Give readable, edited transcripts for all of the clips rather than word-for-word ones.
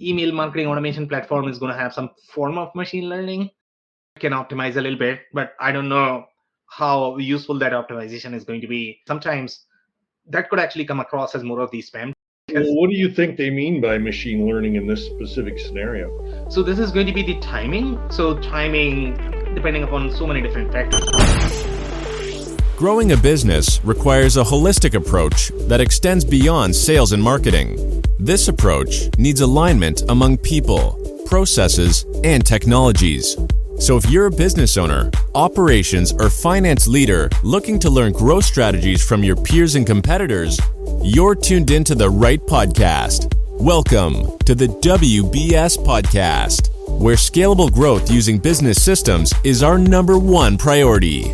email marketing automation platform is going to have some form of machine learning. It can optimize a little bit, but I don't know how useful that optimization is going to be. Sometimes that could actually come across as more of the spam. Well, what do you think they mean by machine learning in this specific scenario? So this is going to be the timing. So timing, depending upon so many different factors. Growing a business requires a holistic approach that extends beyond sales and marketing. This approach needs alignment among people, processes, and technologies. So if you're a business owner, operations, or finance leader looking to learn growth strategies from your peers and competitors, you're tuned into the right podcast. Welcome to the WBS Podcast, where scalable growth using business systems is our #1 priority.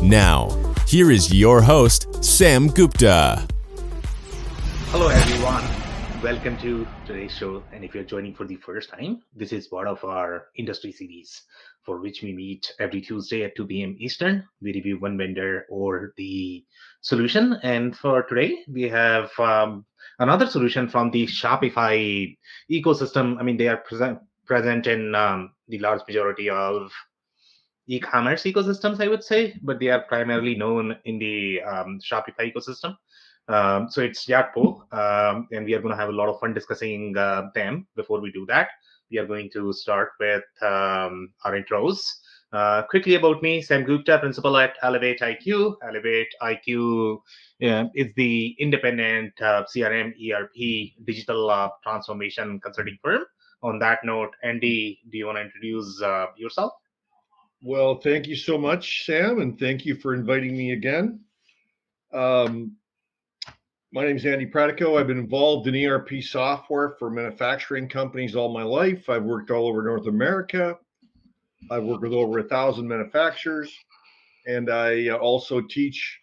Now, here is your host, Sam Gupta. Hello, everyone. Welcome to today's show. And if you're joining for the first time, this is part of our industry series for which we meet every Tuesday at 2 p.m. Eastern. We review one vendor or the solution. And for today, we have another solution from the Shopify ecosystem. I mean, they are present in the large majority of e-commerce ecosystems, I would say, but they are primarily known in the Shopify ecosystem. So it's Yotpo, and we are going to have a lot of fun discussing them. Before we do that, we are going to start with our intros. Quickly about me, Sam Gupta, principal at Elevate IQ. Elevate IQ is the independent CRM, ERP, digital transformation consulting firm. On that note, Andy, do you want to introduce yourself? Well, thank you so much, Sam, and thank you for inviting me again. My name is Andy Pratico. I've been involved in ERP software for manufacturing companies all my life. I've worked all over North America. I've worked with over 1,000 manufacturers, and I also teach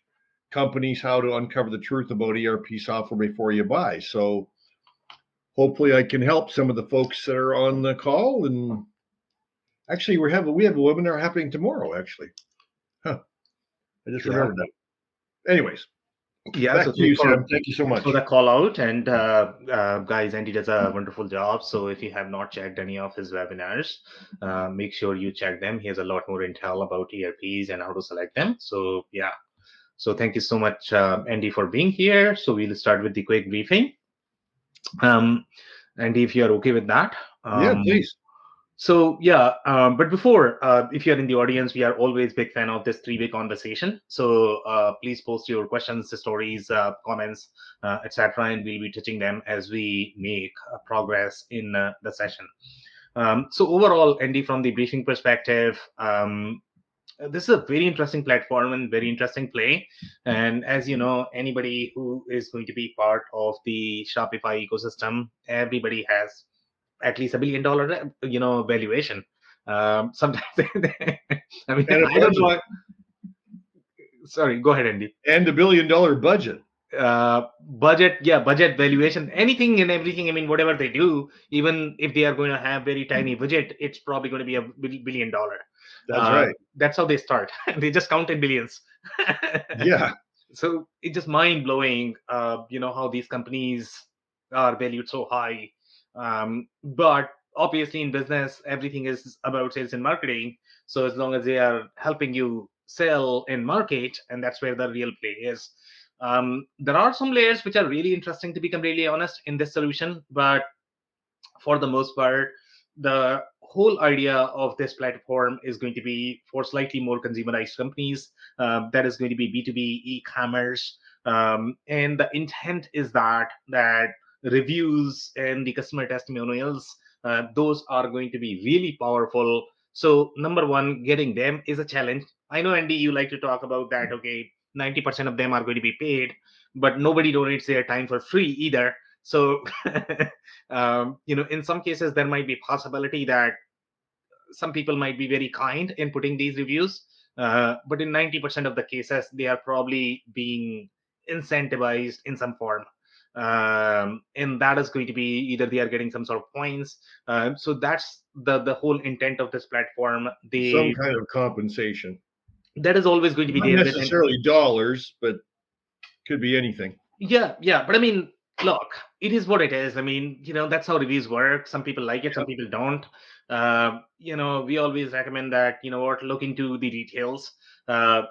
companies how to uncover the truth about ERP software before you buy. So hopefully I can help some of the folks that are on the call. And actually, we have a webinar happening tomorrow, actually. I just remembered that. Anyways. Yeah, back to you, Sam. Thank you so much for the call out. And guys, Andy does a wonderful job. So if you have not checked any of his webinars, make sure you check them. He has a lot more intel about ERPs and how to select them. So yeah, so thank you so much, Andy, for being here. So we'll start with the quick briefing. Andy, if you're okay with that. Yeah, please. So yeah, but before, if you're in the audience, we are always big fan of this three-way conversation. So please post your questions, stories, comments, etc., and we'll be touching them as we make progress in the session. So overall, Andy, from the briefing perspective, this is a very interesting platform and very interesting play. And as you know, anybody who is going to be part of the Shopify ecosystem, everybody has at least $1 billion, valuation. Sometimes, I mean, I don't know. Sorry, go ahead, Andy. And $1 billion budget. Budget, valuation, anything and everything. I mean, whatever they do, even if they are going to have very tiny budget, it's probably going to be $1 billion. That's right. That's how they start. They just count in billions. Yeah. So it's just mind blowing, how these companies are valued so high. But obviously in business, everything is about sales and marketing. So as long as they are helping you sell and market, and that's where the real play is. There are some layers which are really interesting, to be completely honest, in this solution. But for the most part, the whole idea of this platform is going to be for slightly more consumerized companies. That is going to be B2B e-commerce. And the intent is that reviews and the customer testimonials, those are going to be really powerful. So number one, getting them is a challenge. I know, Andy, you like to talk about that. Okay, 90% of them are going to be paid, but nobody donates their time for free either. So in some cases there might be possibility that some people might be very kind in putting these reviews, but in 90% of the cases they are probably being incentivized in some form. And that is going to be either they are getting some sort of points. So that's the whole intent of this platform. Some kind of compensation. That is always going to be not there. Necessarily dollars, but could be anything. Yeah. But I mean, look, It is what it is. I mean, that's how reviews work. Some people like it, some Yep. people don't. We always recommend that, look into the details.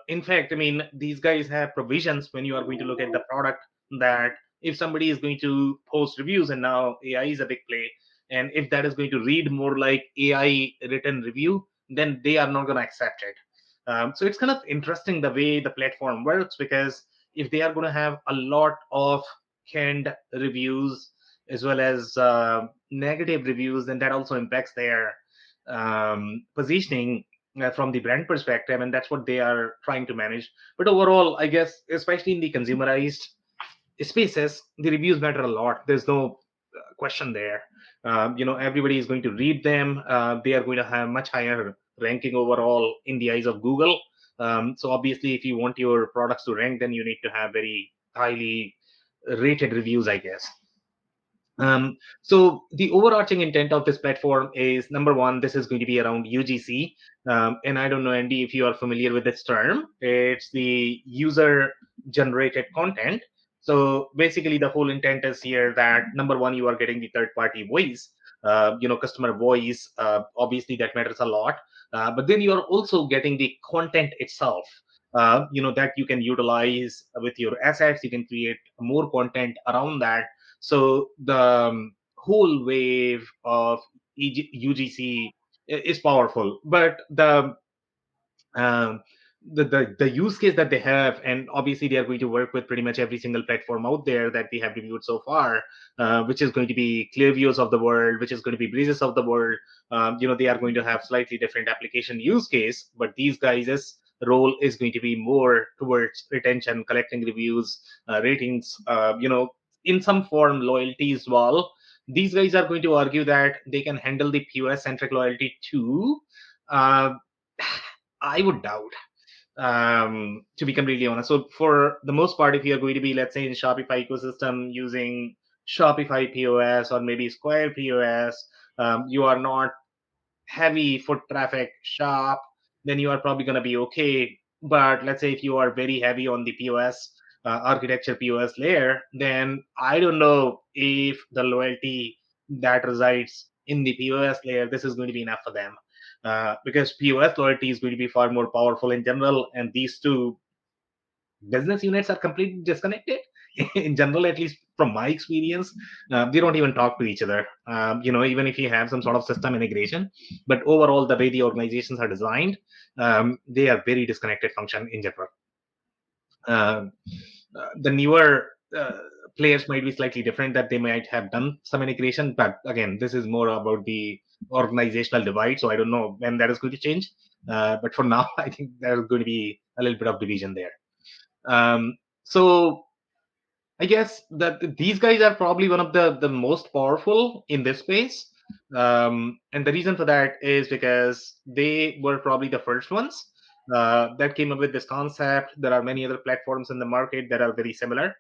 In fact, I mean, these guys have provisions when you are going to look at the product, that if somebody is going to post reviews, and now AI is a big play, and if that is going to read more like AI written review, then they are not going to accept it. So it's kind of interesting the way the platform works, because if they are going to have a lot of canned reviews as well as negative reviews, then that also impacts their positioning from the brand perspective, and that's what they are trying to manage. But overall, I guess, especially in the consumerized spaces, the reviews matter a lot. There's no question there. Everybody is going to read them. They are going to have much higher ranking overall in the eyes of Google. So obviously, if you want your products to rank, then you need to have very highly rated reviews, I guess. So the overarching intent of this platform is, number one, this is going to be around UGC. And I don't know, Andy, if you are familiar with this term. It's the user generated content. So basically, the whole intent is here that, number one, you are getting the third party voice, customer voice. Obviously, that matters a lot. But then you are also getting the content itself. That you can utilize with your assets. You can create more content around that. So the whole wave of UGC is powerful, but um, the use case that they have, and obviously they are going to work with pretty much every single platform out there that we have reviewed so far, which is going to be Clearviews of the world, which is going to be Breezes of the world. They are going to have slightly different application use case, but these guys' role is going to be more towards retention, collecting reviews, ratings, in some form loyalty as well. These guys are going to argue that they can handle the POS centric loyalty too. Uh, I would doubt, to be completely honest. So for the most part, if you're going to be, let's say, in Shopify ecosystem using Shopify POS or maybe Square POS, you are not heavy foot traffic shop, then you are probably going to be okay. But let's say if you are very heavy on the POS architecture, POS layer, then I don't know if the loyalty that resides in the POS layer, this is going to be enough for them. Because POS loyalty is going to be far more powerful in general, and these two business units are completely disconnected in general, at least from my experience. They don't even talk to each other, even if you have some sort of system integration. But overall, the way the organizations are designed, they are very disconnected function in general. The newer players might be slightly different, that they might have done some integration, but again, this is more about the organizational divide, so I don't know when that is going to change. But for now, I think there's going to be a little bit of division there. So I guess that these guys are probably one of the most powerful in this space. And the reason for that is because they were probably the first ones that came up with this concept. There are many other platforms in the market that are very similar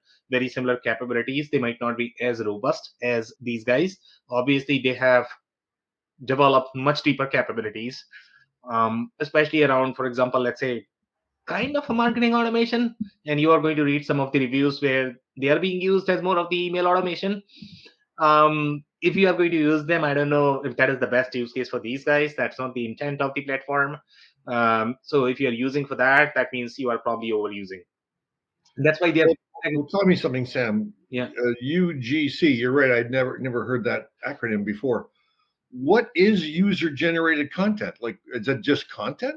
capabilities. They might not be as robust as these guys. Obviously, they have developed much deeper capabilities, especially around, for example, let's say, kind of a marketing automation, and you are going to read some of the reviews where they are being used as more of the email automation. If you are going to use them, I don't know if that is the best use case for these guys. That's not the intent of the platform. So if you are using for that, that means you are probably overusing. That's why they're. Well, tell me something, Sam. Yeah. UGC. You're right. I'd never heard that acronym before. What is user generated content? Like, is it just content?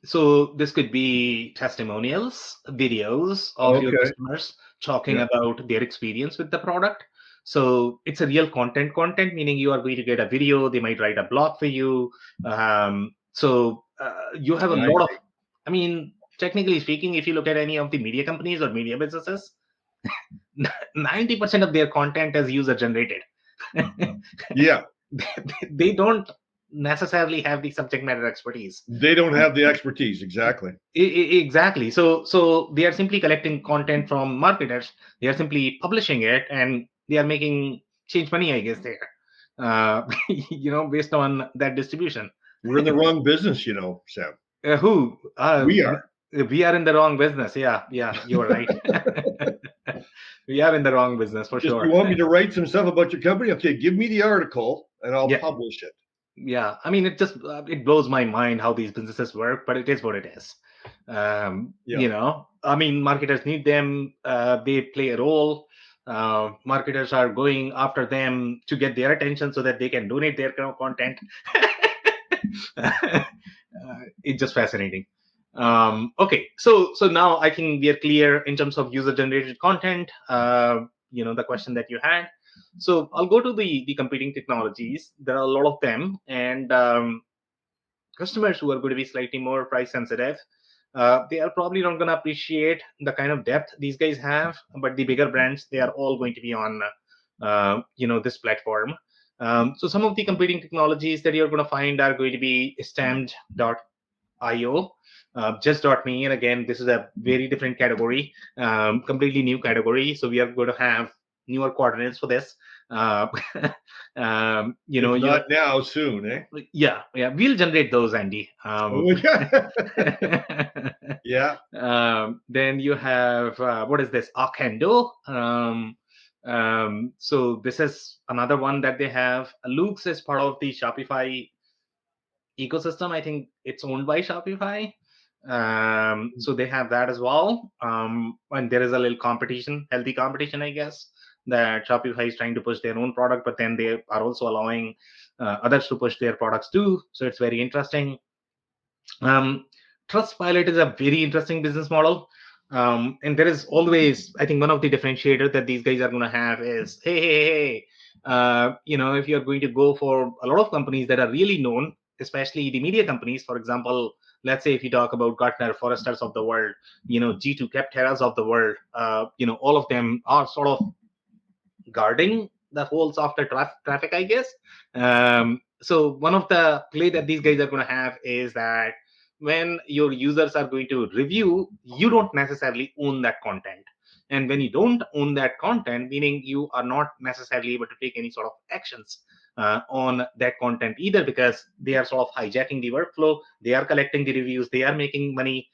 So this could be testimonials, videos of your customers talking about their experience with the product. So it's a real content, meaning you are going to get a video. They might write a blog for you. So you have a lot of, I mean, technically speaking, if you look at any of the media companies or media businesses, 90% of their content is user generated. Yeah. They don't necessarily have the subject matter expertise. They don't have the expertise. Exactly. Exactly. So they are simply collecting content from marketers. They are simply publishing it, and they are making change money, I guess, there, based on that distribution. We're in the wrong business, Sam. Who? We are. We are in the wrong business. Yeah, you're right. We are in the wrong business for Just sure. you want me to write some stuff about your company? Okay, give me the article and I'll Yeah. publish it. Yeah, I mean, it just it blows my mind how these businesses work, but it is what it is. Yeah. I mean, marketers need them. They play a role. Marketers are going after them to get their attention so that they can donate their content. It's just fascinating. Okay, so now I think we are clear in terms of user generated content. The question that you had. So I'll go to the competing technologies. There are a lot of them, and customers who are going to be slightly more price sensitive, they are probably not going to appreciate the kind of depth these guys have. But the bigger brands, they are all going to be on this platform. So some of the competing technologies that you're going to find are going to be stamped.io, just.me, and again, this is a very different category, completely new category. So we are going to have newer coordinates for this. If not now, soon, eh? Yeah, we'll generate those, Andy. Yeah. Then you have what is this, Akendo? So this is another one that they have. Lux is part of the Shopify ecosystem. I think it's owned by Shopify. So they have that as well. And there is a little competition, healthy competition, I guess, that Shopify is trying to push their own product, but then they are also allowing others to push their products too. So it's very interesting. Trustpilot is a very interesting business model. And there is always, I think, one of the differentiators that these guys are going to have is, hey, if you're going to go for a lot of companies that are really known, especially the media companies, for example, let's say if you talk about Gartner, Forresters of the world, G2 Capterras of the world, all of them are sort of guarding the whole software traffic, I guess. So one of the play that these guys are going to have is that when your users are going to review, you don't necessarily own that content. And when you don't own that content, meaning you are not necessarily able to take any sort of actions on that content either, because they are sort of hijacking the workflow, they are collecting the reviews, they are making money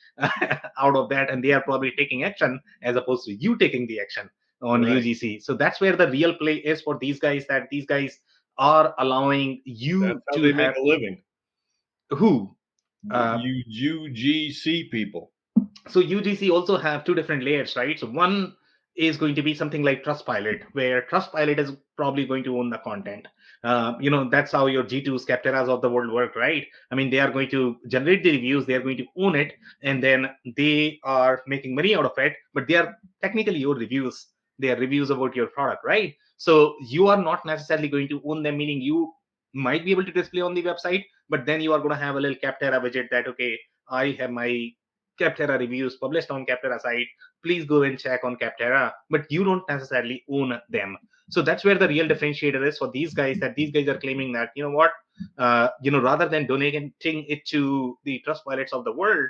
out of that, and they are probably taking action as opposed to you taking the action on Right. UGC. So that's where the real play is for these guys, that these guys are allowing you That's how to they have make a living. who UGC people. So UGC also have two different layers, right? So one is going to be something like Trustpilot, where Trustpilot is probably going to own the content. That's how your G2s, Capterras of the world work, right? I mean, they are going to generate the reviews, they are going to own it, and then they are making money out of it, but they are technically your reviews. They are reviews about your product, right? So you are not necessarily going to own them, meaning you might be able to display on the website, but then you are going to have a little Capterra widget that, okay, I have my Capterra reviews published on Capterra site. Please go and check on Capterra, but you don't necessarily own them. So that's where the real differentiator is for these guys. That these guys are claiming that, you know what, rather than donating it to the Trustpilots of the world,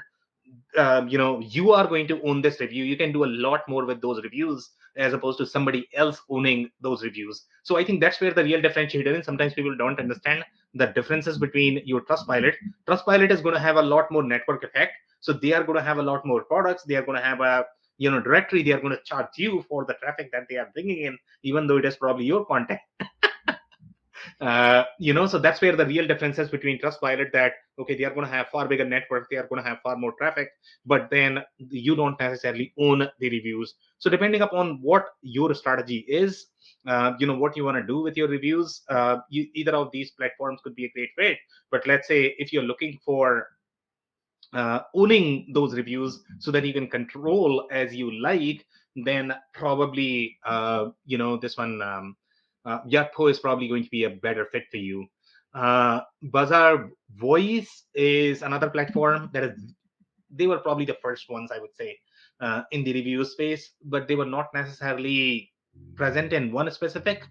you are going to own this review. You can do a lot more with those reviews as opposed to somebody else owning those reviews. So I think that's where the real differentiator is. Sometimes people don't understand the differences between your Trustpilot is going to have a lot more network effect. So they are going to have a lot more products. They are going to have a directory. They are going to charge you for the traffic that they are bringing in, even though it is probably your content. So that's where the real difference is between Trustpilot, that okay, they are going to have far bigger network, they are going to have far more traffic, but then you don't necessarily own the reviews. So depending upon what your strategy is, what you want to do with your reviews, either of these platforms could be a great fit. But let's say if you're looking for owning those reviews so that you can control as you like, then probably this one, Yotpo is probably going to be a better fit for you. Bazaar Voice is another platform that is, they were probably the first ones, I would say, in the review space, but they were not necessarily present in one specific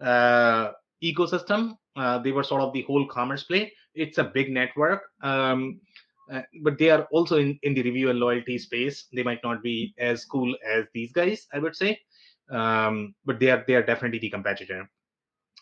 ecosystem. They were sort of the whole commerce play. It's a big network. But they are also in the review and loyalty space. They might not be as cool as these guys, I would say, but they are definitely the competitor.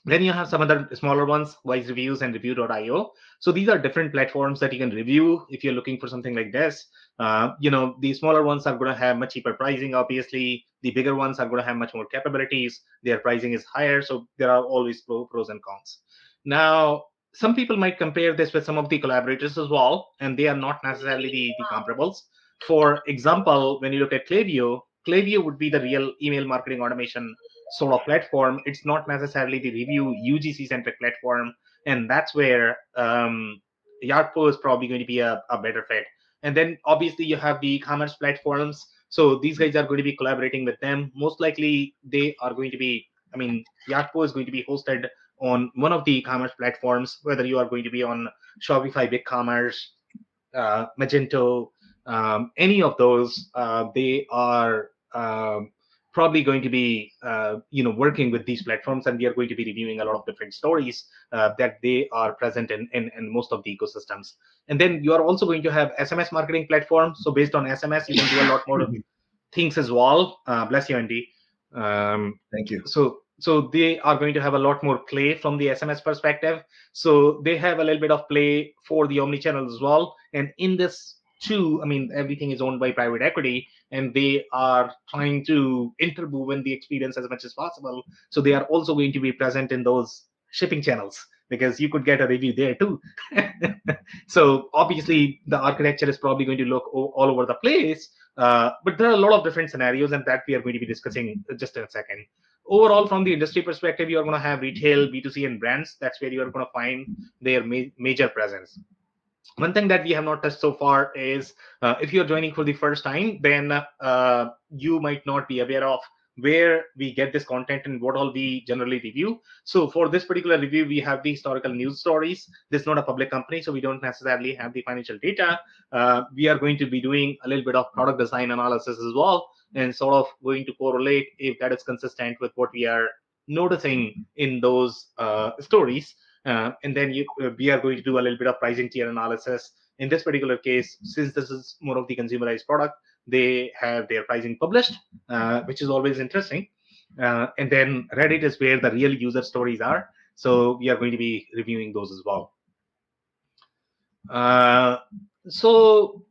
Then you have some other smaller ones, Wise Reviews and Review.io. So these are different platforms that you can review if you're looking for something like this. The smaller ones are going to have much cheaper pricing. Obviously, the bigger ones are going to have much more capabilities. Their pricing is higher, so there are always pros and cons. Now, some people might compare this with some of the collaborators as well, and they are not necessarily the comparables. For example, when you look at Klaviyo would be the real email marketing automation sort of platform. It's not necessarily the review UGC centric platform, and that's where Yotpo is probably going to be a better fit. And then obviously you have the e-commerce platforms. So these guys are going to be collaborating with them. Most likely they are going to be, Yotpo is going to be hosted on one of the e-commerce platforms, whether you are going to be on Shopify, BigCommerce, Magento, any of those, they are probably going to be working with these platforms, and we are going to be reviewing a lot of different stories that they are present in most of the ecosystems. And then you are also going to have SMS marketing platforms. So based on SMS, you can do a lot more things as well. Bless you, Andy. Thank you. So they are going to have a lot more play from the SMS perspective. So they have a little bit of play for the omnichannel as well. And in this too, everything is owned by private equity, and they are trying to intervene the experience as much as possible. So they are also going to be present in those shipping channels, because you could get a review there too. So obviously the architecture is probably going to look all over the place, but there are a lot of different scenarios, and that we are going to be discussing just in a second. Overall, from the industry perspective, you are going to have retail, B2C, and brands. That's where you are going to find their major presence. One thing that we have not touched so far is if you're joining for the first time, then you might not be aware of where we get this content and what all we generally review. So for this particular review, we have the historical news stories. This is not a public company, so we don't necessarily have the financial data. We are going to be doing a little bit of product design analysis as well, and sort of going to correlate if that is consistent with what we are noticing in those stories. And then we are going to do a little bit of pricing tier analysis. In this particular case, since this is more of the consumerized product, they have their pricing published, which is always interesting. And then Reddit is where the real user stories are. So we are going to be reviewing those as well. So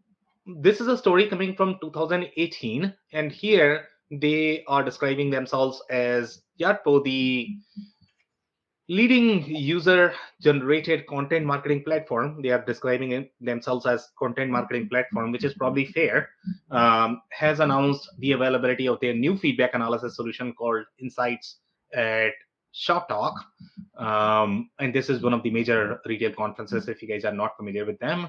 this is a story coming from 2018, and here they are describing themselves as Yotpo, the leading user-generated content marketing platform. They are describing themselves as content marketing platform, which is probably fair. Has announced the availability of their new feedback analysis solution called Insights at Shop Talk. And this is one of the major retail conferences, if you guys are not familiar with them.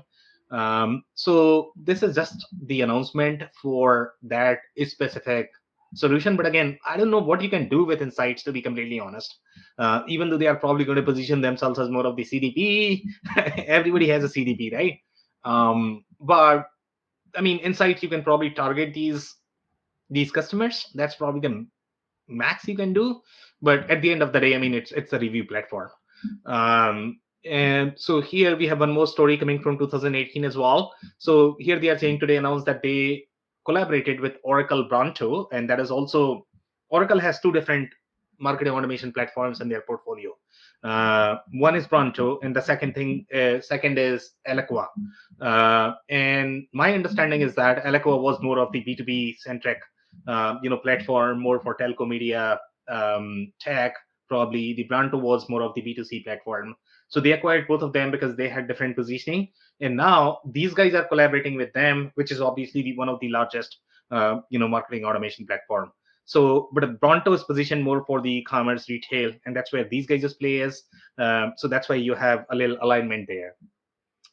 So this is just the announcement for that specific solution. But again, I don't know what you can do with Insights, to be completely honest. Even though they are probably going to position themselves as more of the CDP, everybody has a CDP, right? But Insights, you can probably target these customers. That's probably the max you can do. But at the end of the day, it's a review platform. And so here we have one more story coming from 2018 as well. So here they are saying today announced that they collaborated with Oracle Bronto, and that is also, Oracle has two different marketing automation platforms in their portfolio. One is Bronto, and the second is Eloqua. And my understanding is that Eloqua was more of the B2B centric, platform, more for telco, media, tech. Probably the Bronto was more of the B2C platform. So they acquired both of them because they had different positioning, and now these guys are collaborating with them, which is obviously one of the largest, marketing automation platform. So, but Bronto is positioned more for the commerce retail, and that's where these guys' play is. So that's why you have a little alignment there.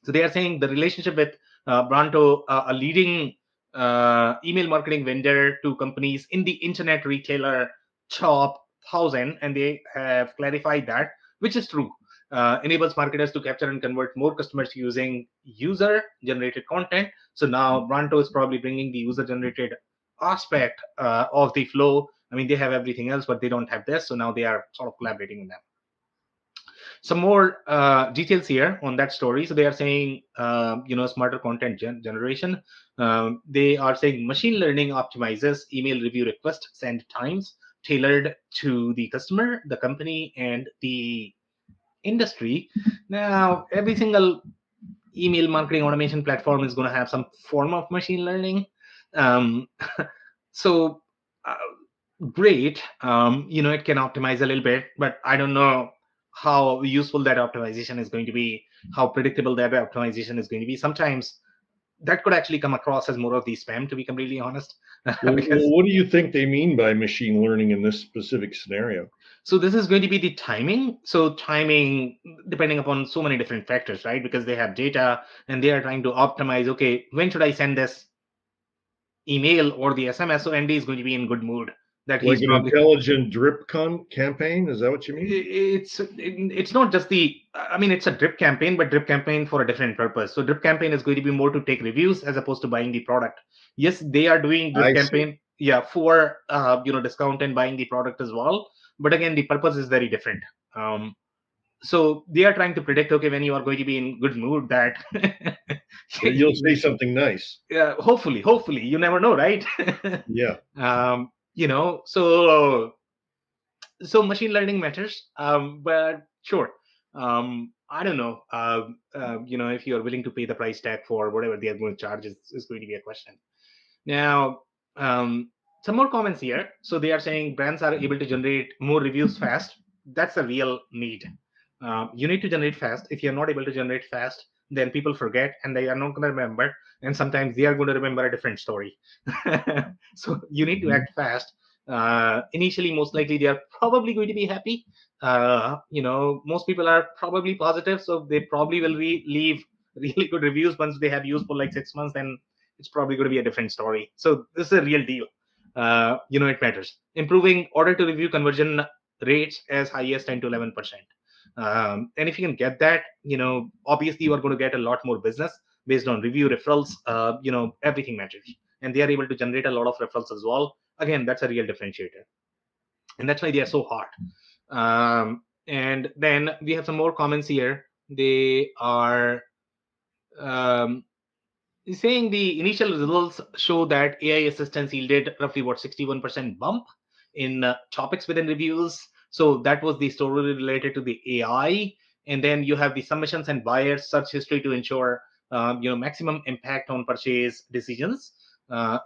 So they are saying the relationship with Bronto, a leading email marketing vendor to companies in the internet retailer top 1,000, and they have clarified that, which is true. Enables marketers to capture and convert more customers using user-generated content. So now Bronto is probably bringing the user-generated aspect of the flow. They have everything else, but they don't have this. So now they are sort of collaborating with them. Some more details here on that story. So they are saying, smarter content generation. They are saying machine learning optimizes email review request send times tailored to the customer, the company, and the industry. Now, every single email marketing automation platform is going to have some form of machine learning. Um, so, uh, great. It can optimize a little bit, but I don't know how useful that optimization is going to be, how predictable that optimization is going to be. Sometimes that could actually come across as more of the spam, to be completely honest. Well, Because what do you think they mean by machine learning in this specific scenario? so this is going to be the timing. So timing, depending upon so many different factors, right? Because they have data and they are trying to optimize. Okay, when should I send this email or the SMS so Andy is going to be in good mood? That Like he's an probably intelligent drip campaign? Is that what you mean? it's not just the, I mean, it's a drip campaign, but drip campaign for a different purpose. So drip campaign is going to be more to take reviews as opposed to buying the product. Yes, they are doing drip I see. campaign, yeah, for discount and buying the product as well, but again the purpose is very different. So they are trying to predict, okay, when you are going to be in good mood, that You'll say something nice. yeah, hopefully you never know, right? Yeah. So machine learning matters, but sure. I don't know. If you are willing to pay the price tag for whatever they are going to charge is going to be a question. Now, some more comments here. So they are saying brands are able to generate more reviews fast. That's a real need. You need to generate fast. If you're not able to generate fast, then people forget and they are not going to remember. And sometimes they are going to remember a different story. So you need to act fast. Initially, most likely, they are probably going to be happy. Most people are probably positive, so they probably will leave really good reviews once they have used for like 6 months. Then it's probably going to be a different story. So this is a real deal. It matters. Improving order to review conversion rates as high as 10 to 11%. And if you can get that, obviously you are going to get a lot more business based on review referrals. Everything matters. And they are able to generate a lot of referrals as well. Again, that's a real differentiator. And that's why they are so hot. And then we have some more comments here. They are saying the initial results show that AI assistance yielded roughly what 61% bump in topics within reviews. So that was the story related to the AI. And then you have the submissions and buyer search history to ensure maximum impact on purchase decisions.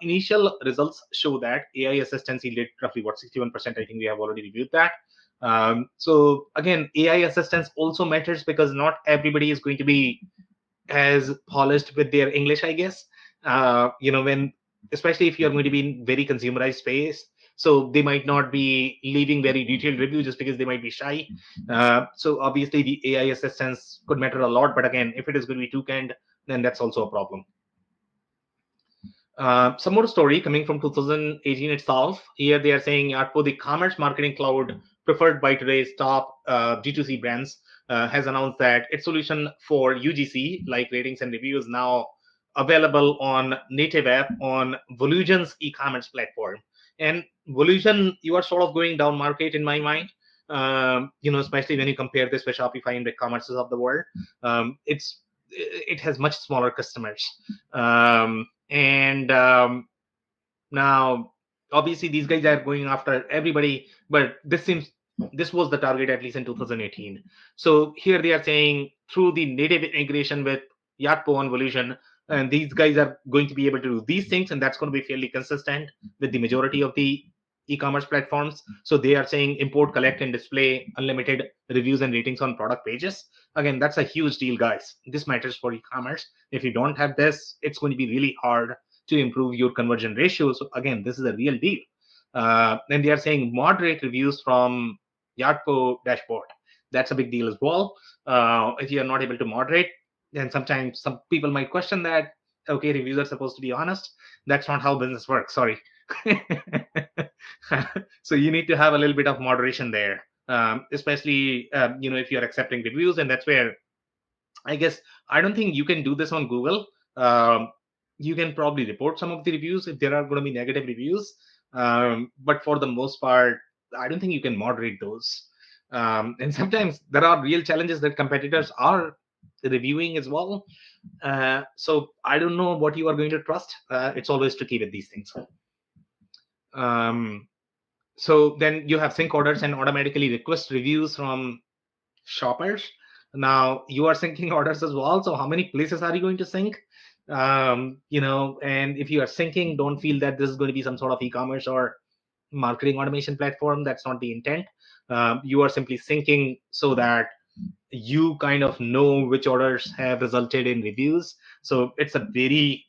Initial results show that AI assistance yielded roughly what 61%. I think we have already reviewed that. So again, AI assistance also matters because not everybody is going to be as polished with their English, I guess. When especially if you're going to be in very consumerized space, so they might not be leaving very detailed review just because they might be shy. So obviously the AI assistance could matter a lot, but again, if it is going to be too canned, then that's also a problem. Some more story coming from 2018 itself. Here they are saying Yotpo, the commerce marketing cloud preferred by today's top D2C brands, has announced that its solution for UGC, like ratings and reviews, now available on native app on Volusion's e-commerce platform. And Volusion, you are sort of going down market in my mind. Especially when you compare this with Shopify and BigCommerces of the world. It has much smaller customers. And now obviously these guys are going after everybody, but this was the target at least in 2018. So here they are saying through the native integration with Yotpo and Volusion, and these guys are going to be able to do these things, and that's going to be fairly consistent with the majority of the e-commerce platforms. So they are saying import, collect, and display unlimited reviews and ratings on product pages. Again, that's a huge deal, guys. This matters for e-commerce. If you don't have this, it's going to be really hard to improve your conversion ratio. So again, this is a real deal. And they are saying moderate reviews from Yotpo dashboard. That's a big deal as well. If you are not able to moderate, then sometimes some people might question that. Okay, reviews are supposed to be honest. That's not how business works. Sorry. So you need to have a little bit of moderation there, especially if you're accepting reviews, and that's where I guess I don't think you can do this on Google. You can probably report some of the reviews if there are going to be negative reviews, but for the most part, I don't think you can moderate those. And sometimes there are real challenges that competitors are reviewing as well. So I don't know what you are going to trust. It's always tricky with these things. So then you have sync orders and automatically request reviews from shoppers. Now you are syncing orders as well. So how many places are you going to sync? And if you are syncing, don't feel that this is going to be some sort of e-commerce or marketing automation platform. That's not the intent. You are simply syncing so that you kind of know which orders have resulted in reviews. So it's a very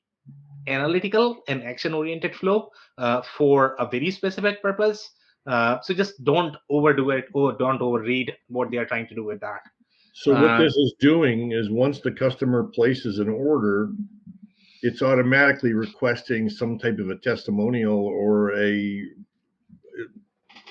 analytical and action oriented flow for a very specific purpose. So just don't overdo it or don't overread what they are trying to do with that. So what this is doing is once the customer places an order, it's automatically requesting some type of a testimonial or a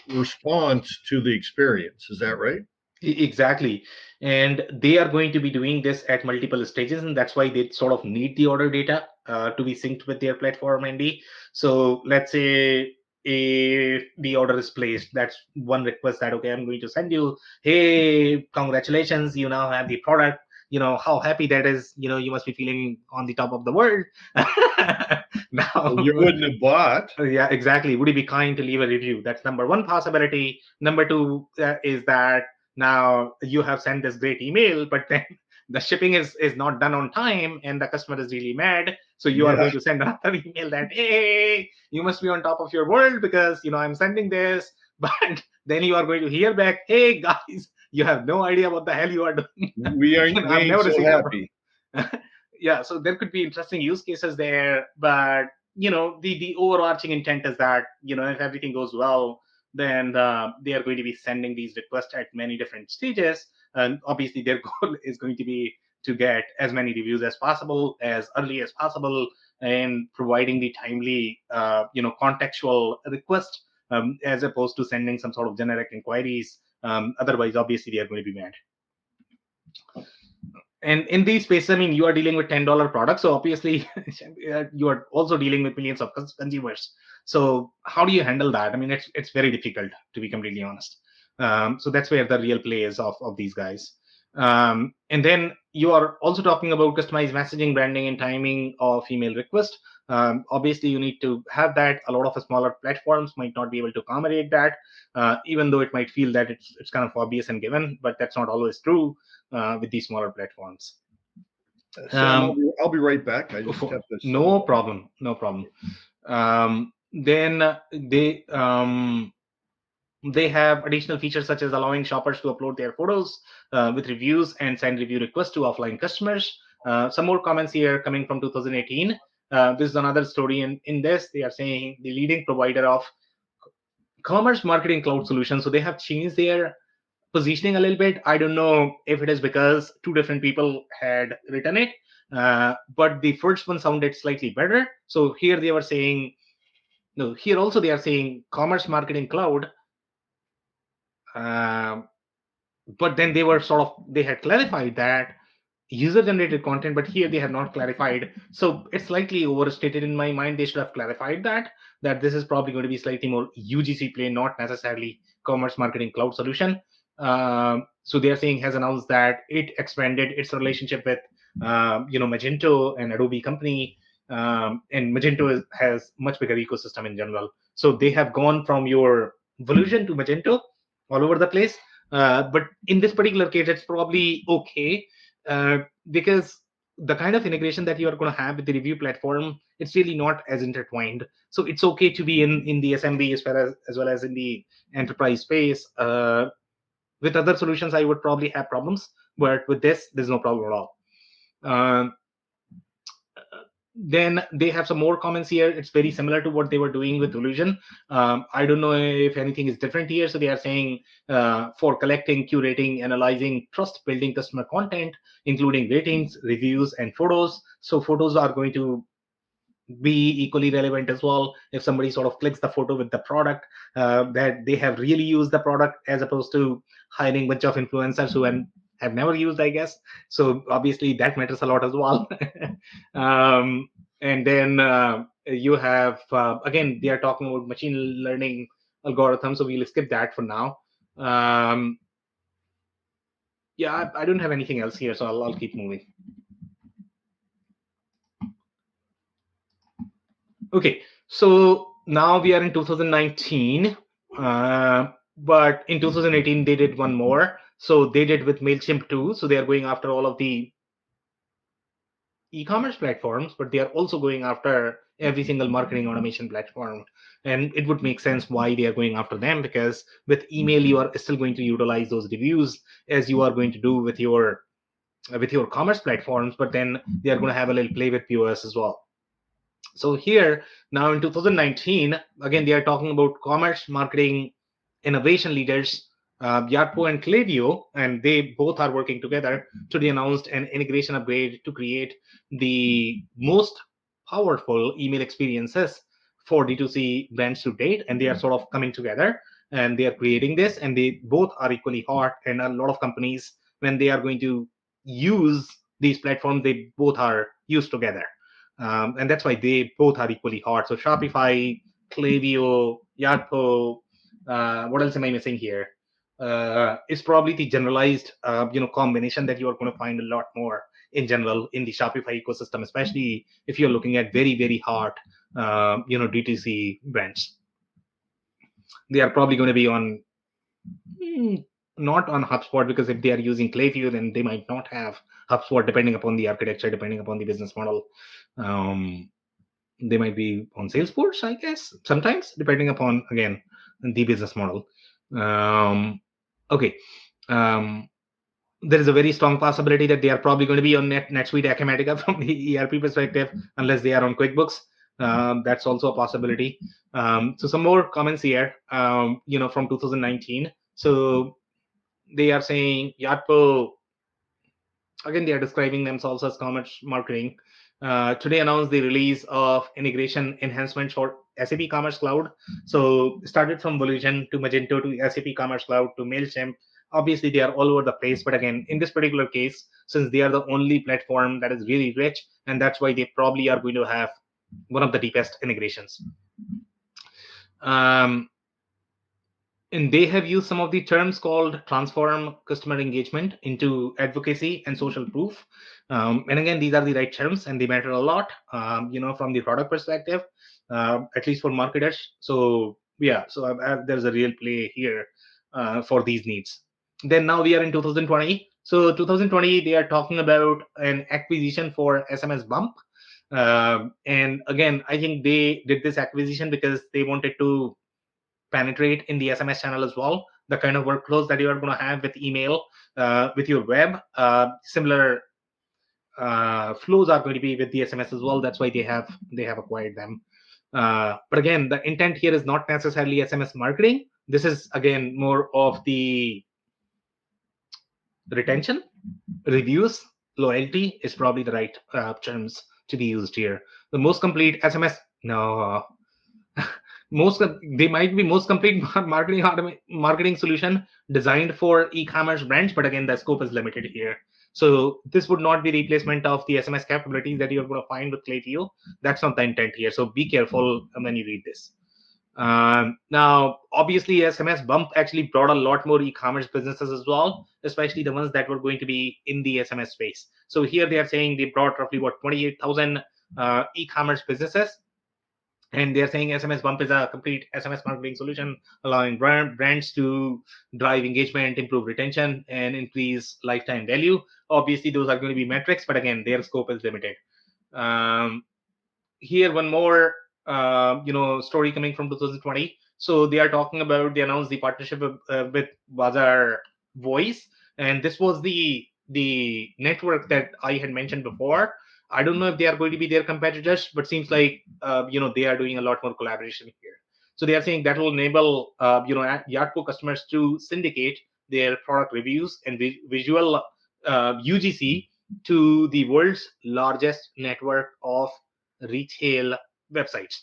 response to the experience. Is that right? Exactly. And they are going to be doing this at multiple stages, and that's why they sort of need the order data to be synced with their platform, Andy. So let's say if the order is placed, that's one request that, okay, I'm going to send you, hey, congratulations, you now have the product. How happy that is. You must be feeling on the top of the world. Now, Well, you wouldn't have bought. yeah, exactly. Would you be kind to leave a review? That's number one possibility. Number two is that now you have sent this great email, but then the shipping is not done on time and the customer is really mad. So you are going to send another email that, hey, you must be on top of your world because I'm sending this. But then you are going to hear back, hey guys, you have no idea what the hell you are doing. We ain't so happy. Yeah, so there could be interesting use cases there, but the overarching intent is that if everything goes well, then they are going to be sending these requests at many different stages, and obviously their goal is going to be to get as many reviews as possible as early as possible and providing the timely contextual request, as opposed to sending some sort of generic inquiries. Otherwise obviously they are going to be mad. And in these spaces, I mean, you are dealing with $10 products, so obviously you are also dealing with millions of consumers. So how do you handle that? I mean, it's very difficult, to be completely honest. So that's where the real play is of these guys. And then you are also talking about customized messaging, branding, and timing of email request. Obviously, you need to have that. A lot of smaller platforms might not be able to accommodate that, even though it might feel that it's kind of obvious and given, but that's not always true with these smaller platforms. Sam, I'll be right back. I just have to. No problem. Then they have additional features such as allowing shoppers to upload their photos with reviews and send review requests to offline customers. Some more comments here coming from 2018. This is another story in this. They are saying the leading provider of commerce marketing cloud solutions. So they have changed their positioning a little bit. I don't know if it is because two different people had written it, but the first one sounded slightly better. So here they were saying, no, here also they are saying commerce marketing cloud. But then they had clarified that user generated content, but here they have not clarified. So it's slightly overstated in my mind. They should have clarified that this is probably going to be slightly more UGC play, not necessarily commerce marketing cloud solution. So they are saying has announced that it expanded its relationship with Magento and Adobe company, and Magento has much bigger ecosystem in general. So they have gone from your Volusion to Magento all over the place. But in this particular case, it's probably okay because the kind of integration that you are going to have with the review platform, it's really not as intertwined. So it's okay to be in the SMB as well as in the enterprise space. With other solutions, I would probably have problems, but with this, there's no problem at all. Then they have some more comments here. It's very similar to what they were doing with Illusion. I don't know if anything is different here. So they are saying for collecting, curating, analyzing, trust-building customer content, including ratings, reviews, and photos. So photos are going to be equally relevant as well. If somebody sort of clicks the photo with the product, that they have really used the product, as opposed to hiring a bunch of influencers who have never used, I guess. So obviously that matters a lot as well. And then you have again, they are talking about machine learning algorithms, so we'll skip that for now. Yeah, I don't have anything else here, so I'll keep moving. Okay, so now we are in 2019. But in 2018 they did one more. So they did with MailChimp too. So they are going after all of the e-commerce platforms, but they are also going after every single marketing automation platform. And it would make sense why they are going after them, because with email you are still going to utilize those reviews as you are going to do with your commerce platforms, but then they are going to have a little play with POS as well. So here now in 2019, again they are talking about commerce marketing innovation leaders, Yotpo and Klaviyo, and they both are working together. Today announced an integration upgrade to create the most powerful email experiences for D2C brands to date, and they are sort of coming together and they are creating this, and they both are equally hot. And a lot of companies, when they are going to use these platforms, they both are used together, and that's why they both are equally hot. So Shopify, Klaviyo, Yotpo, what else am I missing here? It's probably the generalized combination that you are going to find a lot more in general in the Shopify ecosystem, especially if you're looking at very, very hot DTC brands. They are probably going to be on not on HubSpot, because if they are using Klaviyo, then they might not have HubSpot, depending upon the architecture, depending upon the business model. They might be on Salesforce, I guess, sometimes, depending upon, again, the business model. Okay. There is a very strong possibility that they are probably going to be on NetSuite Acumatica from the ERP perspective, unless they are on QuickBooks. That's also a possibility. So some more comments here, from 2019. So they are saying Yotpo, again, they are describing themselves as commerce marketing. Today announced the release of integration enhancements for SAP Commerce Cloud. So started from Volusion to Magento to SAP Commerce Cloud to MailChimp. Obviously, they are all over the place. But again, in this particular case, since they are the only platform that is really rich, and that's why they probably are going to have one of the deepest integrations. And they have used some of the terms called transform customer engagement into advocacy and social proof. And again, these are the right terms and they matter a lot, from the product perspective, at least for marketers. So yeah, so there's a real play here for these needs. Then now we are in 2020. So 2020, they are talking about an acquisition for SMS Bump. And again, I think they did this acquisition because they wanted to penetrate in the SMS channel as well. The kind of workflows that you are going to have with email, with your web, similar flows are going to be with the SMS as well. That's why they have acquired them. But again, the intent here is not necessarily SMS marketing. This is again more of the retention, reviews, loyalty is probably the right terms to be used here. The most complete SMS, no. They might be most complete marketing solution designed for e-commerce brands, but again the scope is limited here. So this would not be replacement of the SMS capabilities that you're going to find with Klaviyo. That's not the intent here, so be careful when you read this. Now obviously SMS Bump actually brought a lot more e-commerce businesses as well, especially the ones that were going to be in the SMS space. So here they are saying they brought roughly 28,000 e-commerce businesses. And they're saying SMS Bump is a complete SMS marketing solution, allowing brands to drive engagement, improve retention, and increase lifetime value. Obviously, those are going to be metrics, but again, their scope is limited. Here, one more, story coming from 2020. So they are talking about, they announced the partnership with Bazaar Voice, and this was the network that I had mentioned before. I don't know if they are going to be their competitors, but seems like they are doing a lot more collaboration here. So they are saying that will enable Yotpo customers to syndicate their product reviews and visual UGC to the world's largest network of retail websites.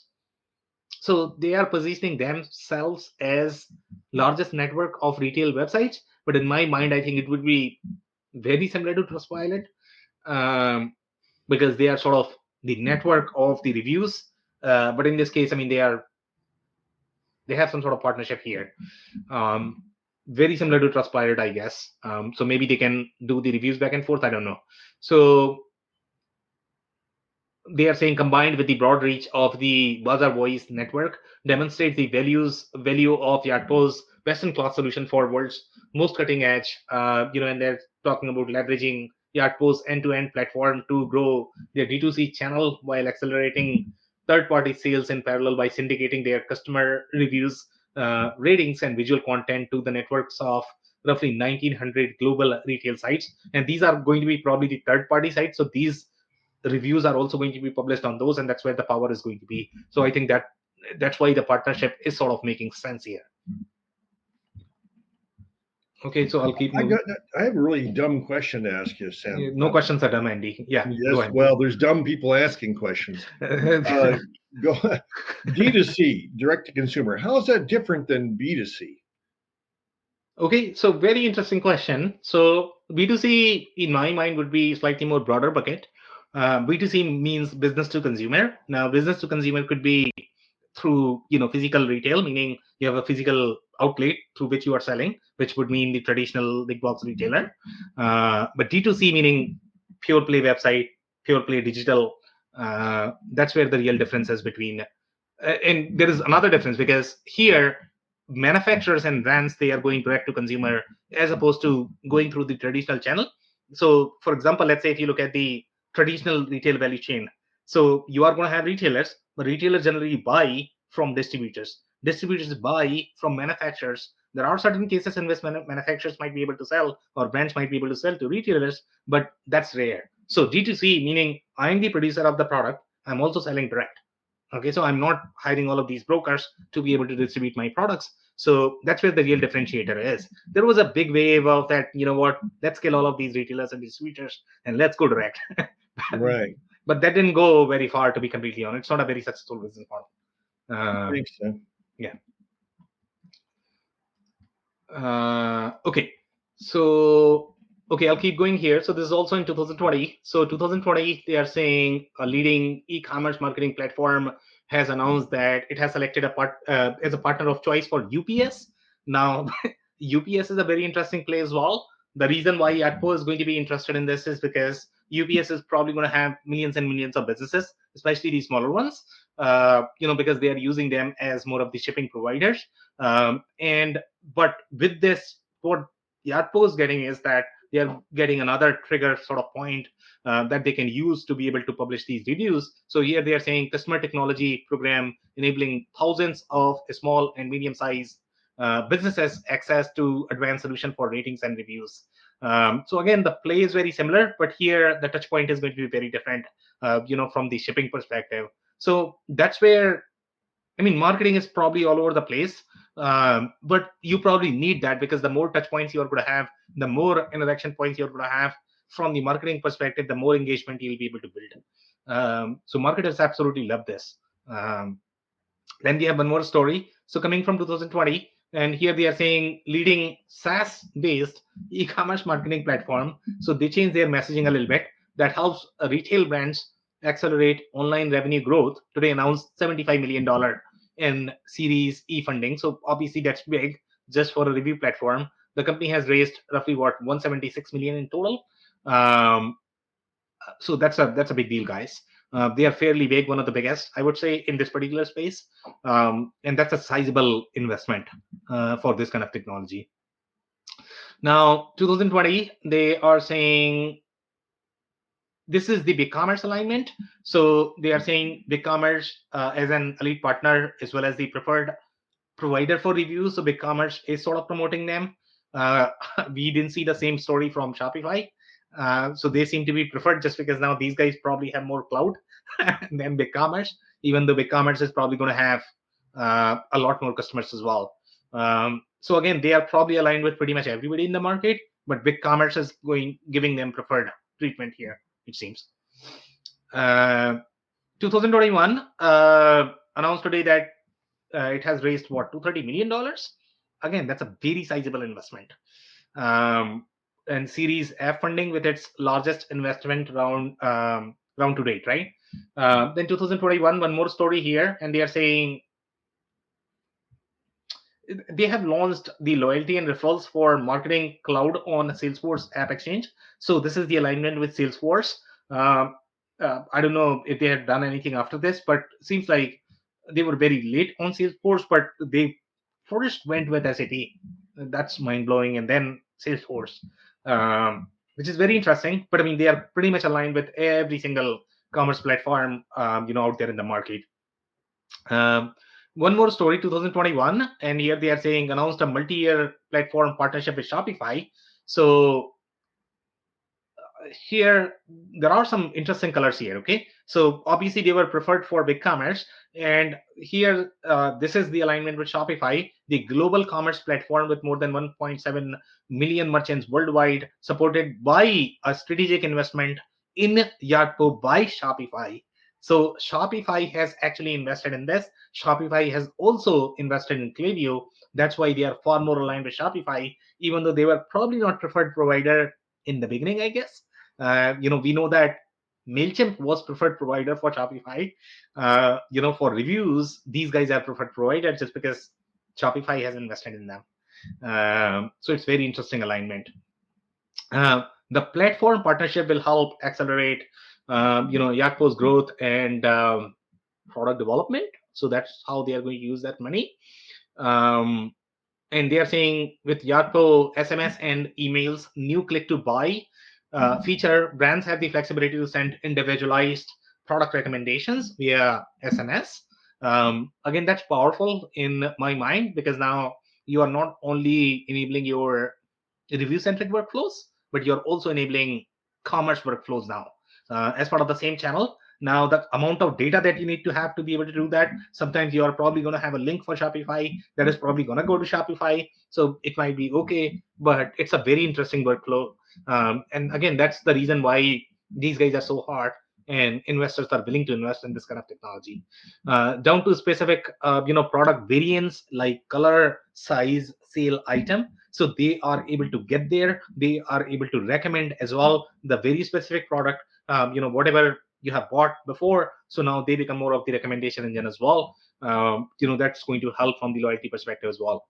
So they are positioning themselves as largest network of retail websites, but in my mind, I think it would be very similar to Trustpilot. Because they are sort of the network of the reviews. But in this case, I mean, they have some sort of partnership here. Very similar to Trustpilot, I guess. So maybe they can do the reviews back and forth. I don't know. So they are saying combined with the broad reach of the Bazaar Voice network demonstrates the value of Yotpo's best-in-class solution for world's most cutting edge. And they're talking about leveraging Yotpo's end-to-end platform to grow their D2C channel while accelerating third-party sales in parallel by syndicating their customer reviews, ratings, and visual content to the networks of roughly 1900 global retail sites. And these are going to be probably the third-party sites. So these reviews are also going to be published on those, and that's where the power is going to be. So I think that's why the partnership is sort of making sense here. Okay, so I'll keep moving. I have a really dumb question to ask you, Sam. No questions are dumb, Andy. Yeah, yes, go ahead. Well, there's dumb people asking questions. Go D2C, direct to consumer. How is that different than B2C? Okay, so very interesting question. So B2C, in my mind, would be slightly more broader bucket. B2C means business to consumer. Now, business to consumer could be through physical retail, meaning you have a physical outlet through which you are selling, which would mean the traditional big box retailer. But D2C meaning pure play website, pure play digital. That's where the real difference is between. And there is another difference because here manufacturers and brands, they are going direct to consumer as opposed to going through the traditional channel. So for example, let's say if you look at the traditional retail value chain, so you are going to have retailers, but retailers generally buy from distributors buy from manufacturers. There are certain cases in which manufacturers might be able to sell or brands might be able to sell to retailers, but that's rare. So D2C meaning I'm the producer of the product, I'm also selling direct. Okay, so I'm not hiring all of these brokers to be able to distribute my products. So that's where the real differentiator is. There was a big wave of that, let's kill all of these retailers and distributors and let's go direct. Right. But that didn't go very far, to be completely honest. It's not a very successful business model. Thanks, Sam. Yeah. Okay. So, I'll keep going here. So this is also in 2020. So 2020, they are saying a leading e-commerce marketing platform has announced that it has selected as a partner of choice for UPS. Now, UPS is a very interesting play as well. The reason why Yotpo is going to be interested in this is because UPS is probably going to have millions and millions of businesses, especially these smaller ones, because they are using them as more of the shipping providers. But with this, what Yotpo is getting is that they are getting another trigger sort of point that they can use to be able to publish these reviews. So here they are saying customer technology program enabling thousands of small and medium-sized businesses access to advanced solution for ratings and reviews. So again, the play is very similar, but here the touch point is going to be very different, from the shipping perspective. So that's where, marketing is probably all over the place, but you probably need that because the more touch points you're going to have, the more interaction points you're going to have from the marketing perspective, the more engagement you'll be able to build. So marketers absolutely love this. Then we have one more story. So coming from 2020, and here they are saying leading SaaS-based e-commerce marketing platform. So they changed their messaging a little bit that helps retail brands accelerate online revenue growth. Today announced $75 million in Series E funding. So obviously that's big just for a review platform. The company has raised roughly 176 million in total. So that's a big deal, guys. They are fairly big, one of the biggest, I would say, in this particular space. And that's a sizable investment for this kind of technology. Now, 2020, they are saying this is the BigCommerce alignment. So they are saying BigCommerce as an elite partner as well as the preferred provider for reviews. So BigCommerce is sort of promoting them. We didn't see the same story from Shopify. So they seem to be preferred just because now these guys probably have more clout than BigCommerce, even though BigCommerce is probably going to have a lot more customers as well. So again, they are probably aligned with pretty much everybody in the market, but BigCommerce is giving them preferred treatment here, it seems. 2021 announced today that it has raised $230 million. Again, that's a very sizable investment. And Series F funding with its largest investment round to date, right? Then 2021, one more story here, and they are saying they have launched the loyalty and referrals for Marketing Cloud on Salesforce App Exchange. So this is the alignment with Salesforce. I don't know if they had done anything after this, but seems like they were very late on Salesforce, but they first went with SAP. That's mind blowing, and then Salesforce, which is very interesting. But I mean, they are pretty much aligned with every single commerce platform, out there in the market. Um, One more story, 2021, and here they are saying announced a multi-year platform partnership with Shopify. So here there are some interesting colors here. Okay, so obviously they were preferred for big commerce, and here this is the alignment with Shopify, the global commerce platform with more than 1.7 million merchants worldwide, supported by a strategic investment in Yotpo by Shopify. So Shopify has actually invested in this. Shopify has also invested in Klaviyo. That's why they are far more aligned with Shopify, even though they were probably not preferred provider in the beginning, I guess. We know that MailChimp was preferred provider for Shopify. For reviews, these guys are preferred provider just because Shopify has invested in them. So it's very interesting alignment. The platform partnership will help accelerate, Yotpo's growth and product development. So that's how they are going to use that money. And they are saying with Yotpo SMS and emails, new click to buy feature, brands have the flexibility to send individualized product recommendations via SMS. Again, that's powerful in my mind, because now you are not only enabling your review-centric workflows, but you're also enabling commerce workflows now as part of the same channel. Now, the amount of data that you need to have to be able to do that, sometimes you are probably going to have a link for Shopify that is probably going to go to Shopify. So it might be okay, but it's a very interesting workflow. And again, that's the reason why these guys are so hard and investors are willing to invest in this kind of technology. Down to specific, product variants like color, size, sale, item. So they are able to get there. They are able to recommend as well the very specific product, whatever you have bought before. So now they become more of the recommendation engine as well. That's going to help from the loyalty perspective as well.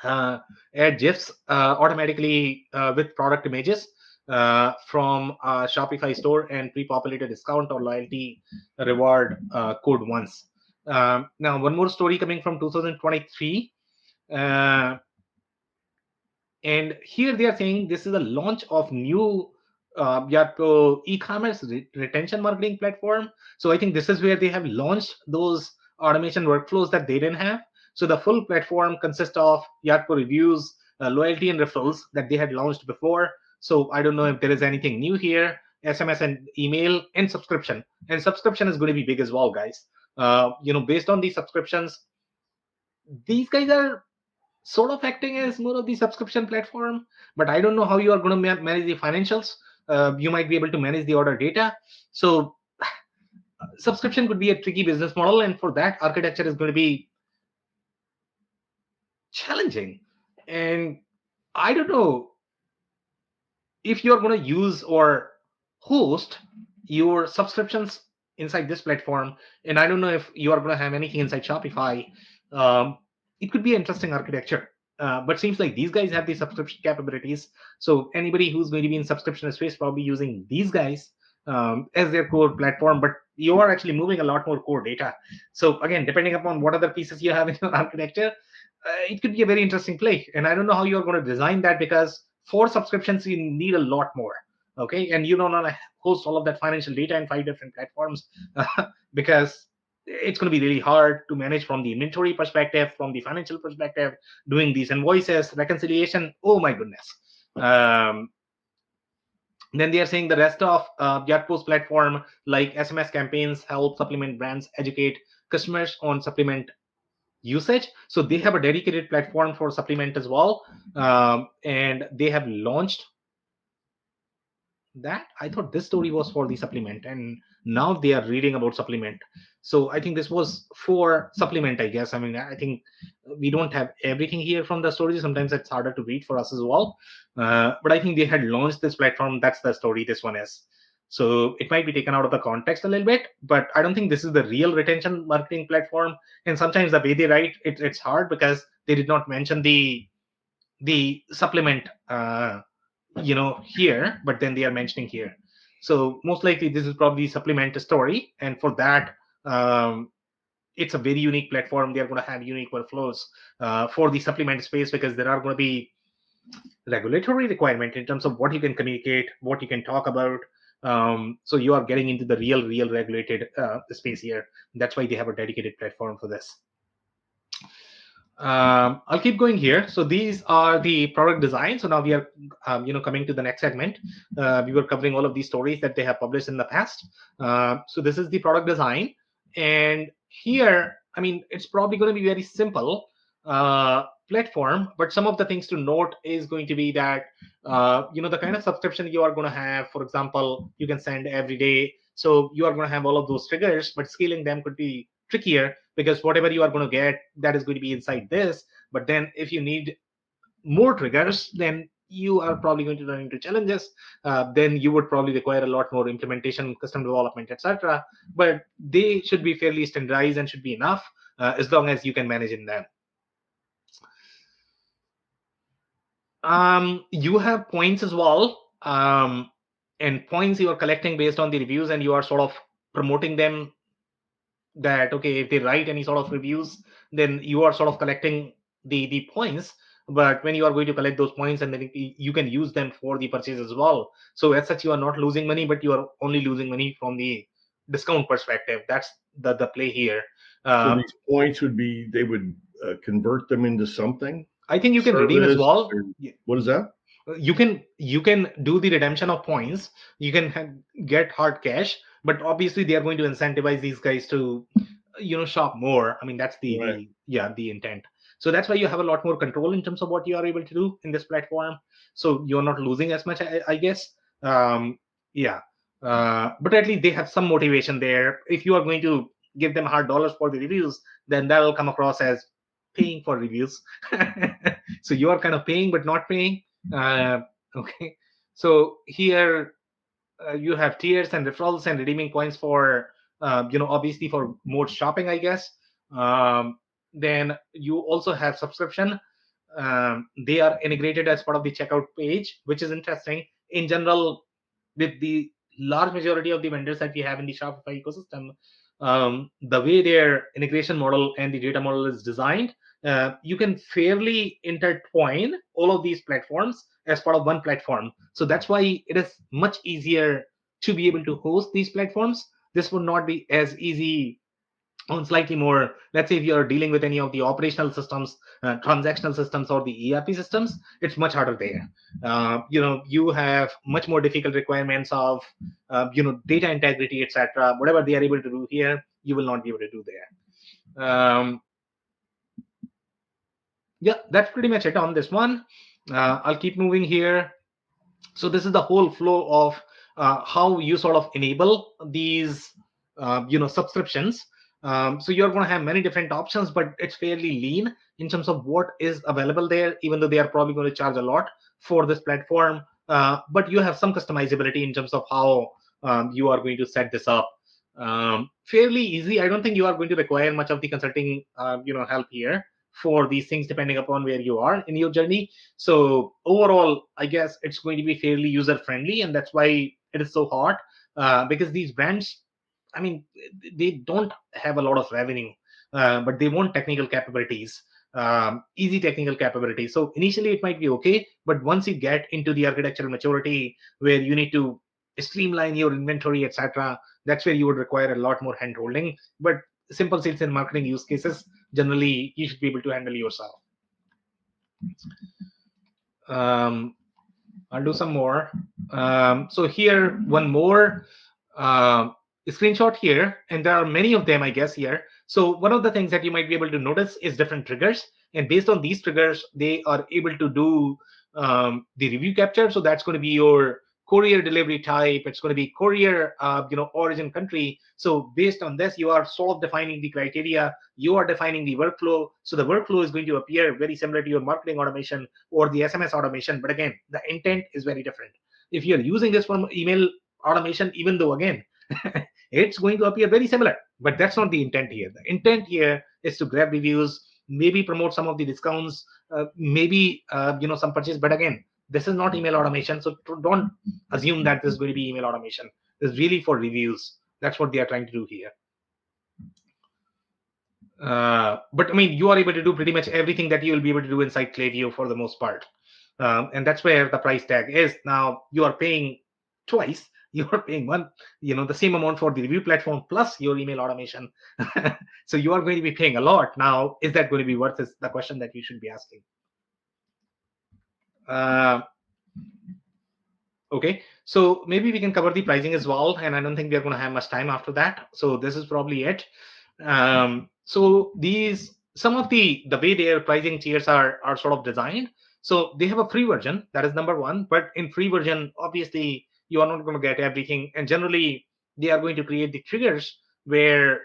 Add GIFs automatically with product images from Shopify store and pre-populated discount or loyalty reward code once. Now, one more story coming from 2023. And here they are saying this is a launch of new Yotpo e-commerce retention marketing platform. So I think this is where they have launched those automation workflows that they didn't have. So the full platform consists of Yotpo reviews, loyalty, and referrals that they had launched before. So I don't know if there is anything new here. SMS and email and subscription. And subscription is going to be big as well, guys. Based on these subscriptions, these guys are sort of acting as more of the subscription platform, but I don't know how you are going to manage the financials. You might be able to manage the order data. So subscription could be a tricky business model, and for that, architecture is going to be challenging. And I don't know if you're going to use or host your subscriptions inside this platform, and I don't know if you are going to have anything inside Shopify. It could be an interesting architecture. But seems like these guys have the subscription capabilities. So anybody who's going to be in subscription space probably using these guys as their core platform. But you are actually moving a lot more core data. So again, depending upon what other pieces you have in your architecture, it could be a very interesting play. And I don't know how you're going to design that, because for subscriptions you need a lot more. Okay, and you don't want to host all of that financial data in 5 different platforms because it's going to be really hard to manage from the inventory perspective, from the financial perspective, doing these invoices, reconciliation. Oh my goodness. Then they are saying the rest of Yotpo's platform, like SMS campaigns, help supplement brands educate customers on supplement usage. So they have a dedicated platform for supplement as well, and they have launched that. I thought this story was for the supplement, and now they are reading about supplement. So I think this was for supplement, I guess. I mean, I think we don't have everything here from the story. Sometimes it's harder to read for us as well. But I think they had launched this platform. That's the story this one is. So it might be taken out of the context a little bit, but I don't think this is the real retention marketing platform. And sometimes the way they write it, it's hard because they did not mention the supplement here, but then they are mentioning here. So most likely this is probably supplement a story, and for that, it's a very unique platform. They're going to have unique workflows for the supplement space, because there are going to be regulatory requirement in terms of what you can communicate, what you can talk about. So you are getting into the real regulated space here. That's why they have a dedicated platform for this. I'll keep going here. So these are the product design. So now we are, coming to the next segment. We were covering all of these stories that they have published in the past. So this is the product design, and here, I mean, it's probably going to be very simple platform, but some of the things to note is going to be that the kind of subscription you are going to have. For example, you can send every day, so you are going to have all of those triggers, but scaling them could be trickier, because whatever you are going to get, that is going to be inside this. But then if you need more triggers, then you are probably going to run into challenges. Then you would probably require a lot more implementation, custom development, etc. But they should be fairly standardized and should be enough, as long as you can manage in them. You have points as well, and points you are collecting based on the reviews, and you are sort of promoting them. That, okay, if they write any sort of reviews, then you are sort of collecting the points. But when you are going to collect those points, and then you can use them for the purchase as well. So as such, you are not losing money, but you are only losing money from the discount perspective. That's the play here. So these points would be, they would convert them into something. I think you can redeem as well. What is that? You can do the redemption of points. You can get hard cash, but obviously they are going to incentivize these guys to shop more. I mean, that's the intent. So that's why you have a lot more control in terms of what you are able to do in this platform. So you're not losing as much, I guess. But at least they have some motivation there. If you are going to give them hard dollars for the reviews, then that will come across as paying for reviews. So you are kind of paying but not paying. Okay, so here you have tiers and referrals and redeeming points for obviously for more shopping, I guess. Then you also have subscription. They are integrated as part of the checkout page, which is interesting. In general, with the large majority of the vendors that we have in the Shopify ecosystem, the way their integration model and the data model is designed, you can fairly intertwine all of these platforms as part of one platform. So that's why it is much easier to be able to host these platforms. This would not be as easy on slightly more, let's say if you're dealing with any of the operational systems, transactional systems, or the ERP systems, it's much harder there. You have much more difficult requirements of data integrity, etc. Whatever they are able to do here, you will not be able to do there. Yeah, that's pretty much it on this one. I'll keep moving here. So this is the whole flow of how you sort of enable these subscriptions. So you're going to have many different options, but it's fairly lean in terms of what is available there, even though they are probably going to charge a lot for this platform. But you have some customizability in terms of how you are going to set this up. Fairly easy. I don't think you are going to require much of the consulting help here for these things, depending upon where you are in your journey. So overall, I guess it's going to be fairly user friendly, and that's why it is so hot, because these brands, I mean, they don't have a lot of revenue, but they want technical capabilities, easy technical capabilities. So initially it might be okay, but once you get into the architectural maturity where you need to streamline your inventory, etc., that's where you would require a lot more hand holding. But simple sales and marketing use cases, generally you should be able to handle yourself. I'll do some more. So here, one more screenshot here, and there are many of them, I guess, here. So one of the things that you might be able to notice is different triggers, and based on these triggers, they are able to do the review capture. So that's going to be your courier delivery type. It's going to be courier, origin country. So based on this, you are sort of defining the criteria. You are defining the workflow. So the workflow is going to appear very similar to your marketing automation or the SMS automation. But again, the intent is very different. If you're using this for email automation, even though again, it's going to appear very similar, but that's not the intent here. The intent here is to grab reviews, maybe promote some of the discounts, maybe some purchase. But again, this is not email automation. So don't assume that this is going to be email automation. This is really for reviews. That's what they are trying to do here. But I mean, you are able to do pretty much everything that you will be able to do inside Klaviyo for the most part. And that's where the price tag is. Now you are paying twice. You are paying the same amount for the review platform plus your email automation. So you are going to be paying a lot. Now, is that going to be worth it? Is the question that you should be asking. Okay, so maybe we can cover the pricing as well, and I don't think we're going to have much time after that. So this is probably it. So some of the way their pricing tiers are sort of designed. So they have a free version, that is number one. But in free version, obviously you are not going to get everything, and generally they are going to create the triggers where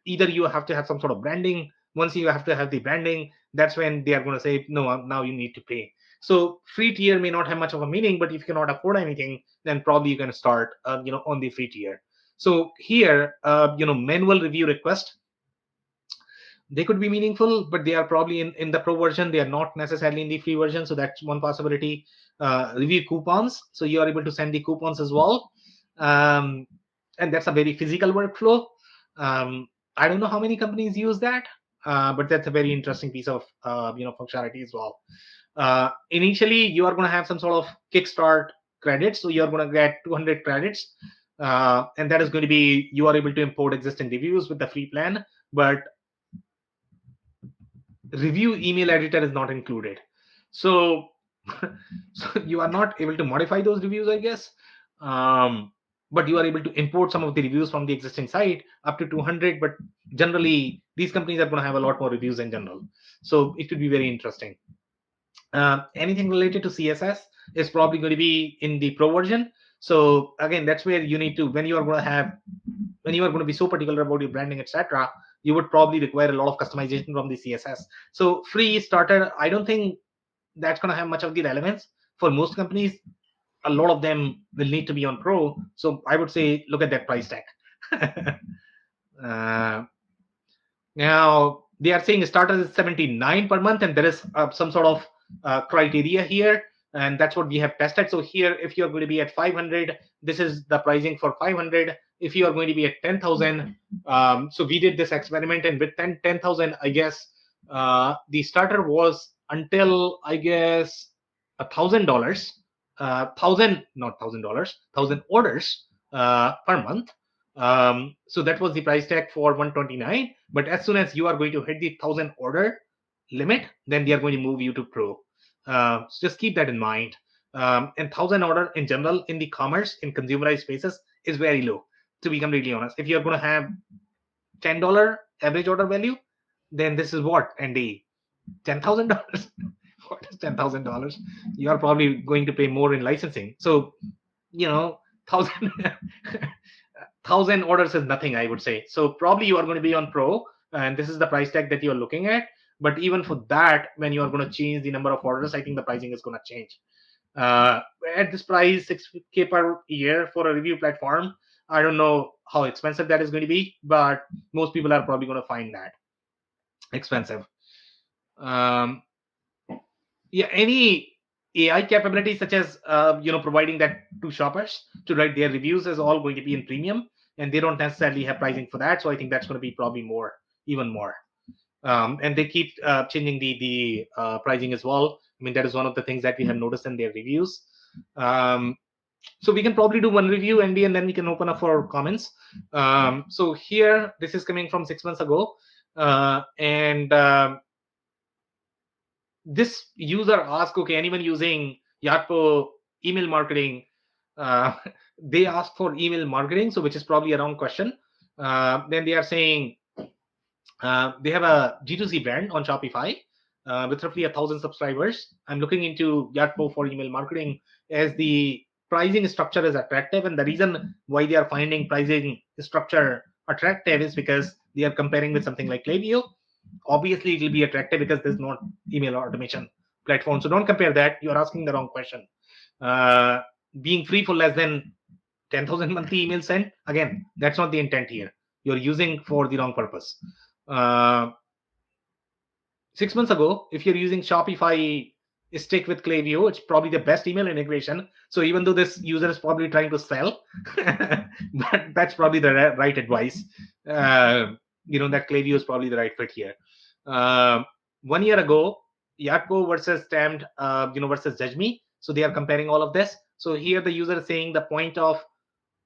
either you have to have some sort of branding. Once you have to have the branding, that's when they are going to say, no, now you need to pay. So free tier may not have much of a meaning, but if you cannot afford anything, then probably you can start on the free tier. So here, manual review request, they could be meaningful, but they are probably in the pro version. They are not necessarily in the free version. So that's one possibility. Review coupons, so you are able to send the coupons as well, and that's a very physical workflow. I don't know how many companies use that, but that's a very interesting piece of functionality as well. Initially, you are going to have some sort of kickstart credits, so you're going to get 200 credits, and that is going to be, you are able to import existing reviews with the free plan, but review email editor is not included. So you are not able to modify those reviews, I guess. But you are able to import some of the reviews from the existing site up to 200. But generally, these companies are going to have a lot more reviews in general. So it could be very interesting. Anything related to CSS is probably going to be in the pro version. So again, that's where you need to, when you are going to be so particular about your branding, etc., you would probably require a lot of customization from the CSS. So free starter, I don't think that's going to have much of the relevance for most companies. A lot of them will need to be on pro. So I would say, look at that price tag. Now they are saying starter is 79 per month, and there is some sort of criteria here, and that's what we have tested. So here, if you're going to be at 500, this is the pricing for 500. If you are going to be at 10,000, so we did this experiment, and with 10,000, I guess the starter was until, I guess, $1,000, $1,000 orders per month. So that was the price tag for 129. But as soon as you are going to hit the 1,000 order limit, then they are going to move you to pro. So just keep that in mind. And 1,000 order in general in the commerce, in consumerized spaces, is very low, to be completely honest. If you're going to have $10 average order value, then this is what, Andy? $10,000? What is $10,000? You are probably going to pay more in licensing. So, 1,000 orders is nothing, I would say. So probably you are going to be on pro, and this is the price tag that you're looking at. But even for that, when you are going to change the number of orders, I think the pricing is going to change. At this price, $6K per year for a review platform, I don't know how expensive that is going to be, but most people are probably going to find that expensive. Any AI capabilities such as providing that to shoppers to write their reviews is all going to be in premium, and they don't necessarily have pricing for that. So I think that's going to be probably even more. And they keep changing the pricing as well. I mean, that is one of the things that we have noticed in their reviews. So we can probably do one review, Andy, and then we can open up for comments. So here, this is coming from 6 months ago, and this user asked, okay, anyone using Yotpo email marketing? They asked for email marketing, so which is probably a wrong question. Then they are saying they have a G2C brand on Shopify with roughly 1,000 subscribers. I'm looking into Yotpo for email marketing as the pricing structure is attractive, and the reason why they are finding pricing structure attractive is because they are comparing with something like Klaviyo. Obviously, it will be attractive because there's not email automation platform. So don't compare that. You're asking the wrong question. Being free for less than 10,000 monthly emails sent, again, that's not the intent here. You're using for the wrong purpose. 6 months ago, if you're using Shopify stick with Klaviyo. It's probably the best email integration. So even though this user is probably trying to sell, but that's probably the right advice. That Klaviyo is probably the right fit here. 1 year ago, Yotpo versus Stamped, versus Judge Me. So they are comparing all of this. So here the user is saying the point of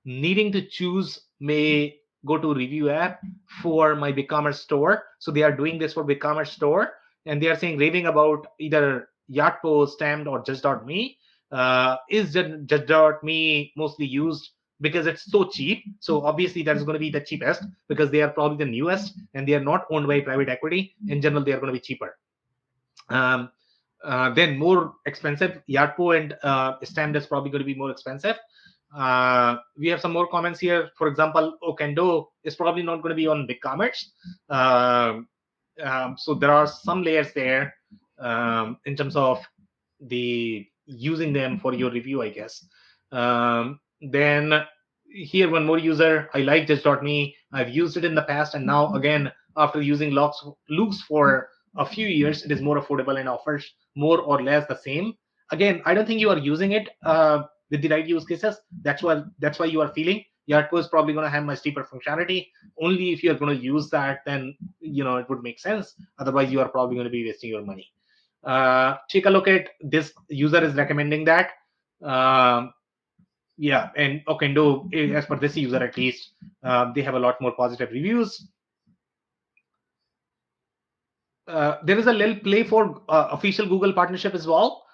needing to choose may go to review app for my BigCommerce store. So they are doing this for BigCommerce store, and they are saying raving about either Yotpo, Stamped, or Just.me. Is Just.me mostly used because it's so cheap? So obviously that is going to be the cheapest because they are probably the newest and they are not owned by private equity. In general, they are going to be cheaper. Then more expensive, Yotpo and Stamped is probably going to be more expensive. We have some more comments here. For example, Okendo is probably not going to be on BigCommerce. So there are some layers there in terms of the using them for your review, I guess. Then here one more user. I like Just.me. I've used it in the past, and now again after using Loox for a few years, it is more affordable and offers more or less the same. Again, I don't think you are using it with the right use cases. That's why you are feeling Yotpo is probably going to have much deeper functionality. Only if you're going to use that, then it would make sense. Otherwise, you are probably going to be wasting your money. Take a look at this. User is recommending that. Yeah, and Okendo, as per this user at least, they have a lot more positive reviews. There is a little play for official Google partnership as well.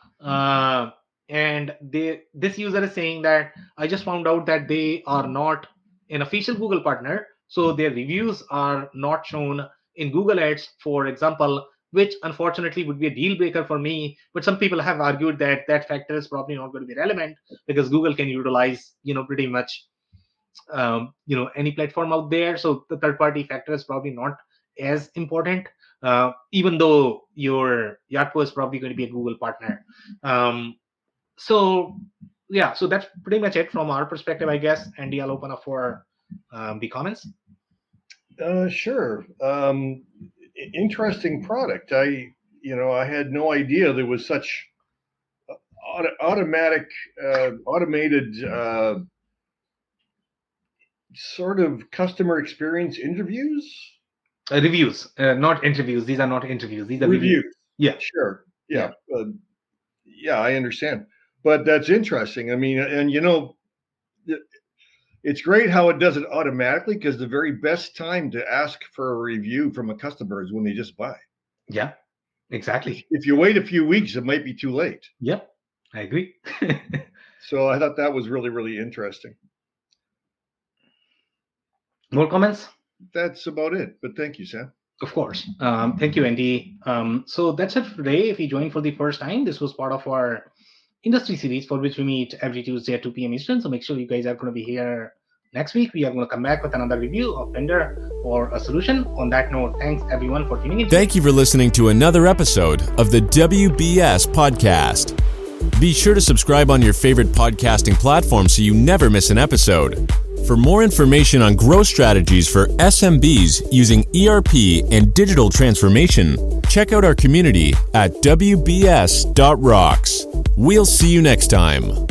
And this user is saying that I just found out that they are not an official Google partner, so their reviews are not shown in Google Ads, for example, which unfortunately would be a deal breaker for me. But some people have argued that that factor is probably not going to be relevant because Google can utilize, pretty much, any platform out there. So the third-party factor is probably not as important, even though your Yotpo is probably going to be a Google partner. So that's pretty much it from our perspective, I guess. Andy, I'll open up for the comments. Sure. Interesting product. I had no idea there was such automated sort of customer experience interviews. Reviews, not interviews. These are not interviews. These are reviews. Yeah, sure. Yeah. I understand. But that's interesting. I mean, and it's great how it does it automatically, because the very best time to ask for a review from a customer is when they just buy. Yeah, exactly. If you wait a few weeks, it might be too late. Yep, I agree. So I thought that was really, really interesting. More comments? That's about it. But thank you, Sam. Of course. Thank you, Andy. So that's it for today. If you joined for the first time, this was part of our industry series for which we meet every Tuesday at 2 p.m. Eastern. So make sure you guys are going to be here next week. We are going to come back with another review of vendor or a solution. On that note, thanks everyone for tuning in. Thank you for listening to another episode of the WBS podcast. Be sure to subscribe on your favorite podcasting platform so you never miss an episode. For more information on growth strategies for SMBs using ERP and digital transformation, check out our community at WBS.rocks. We'll see you next time.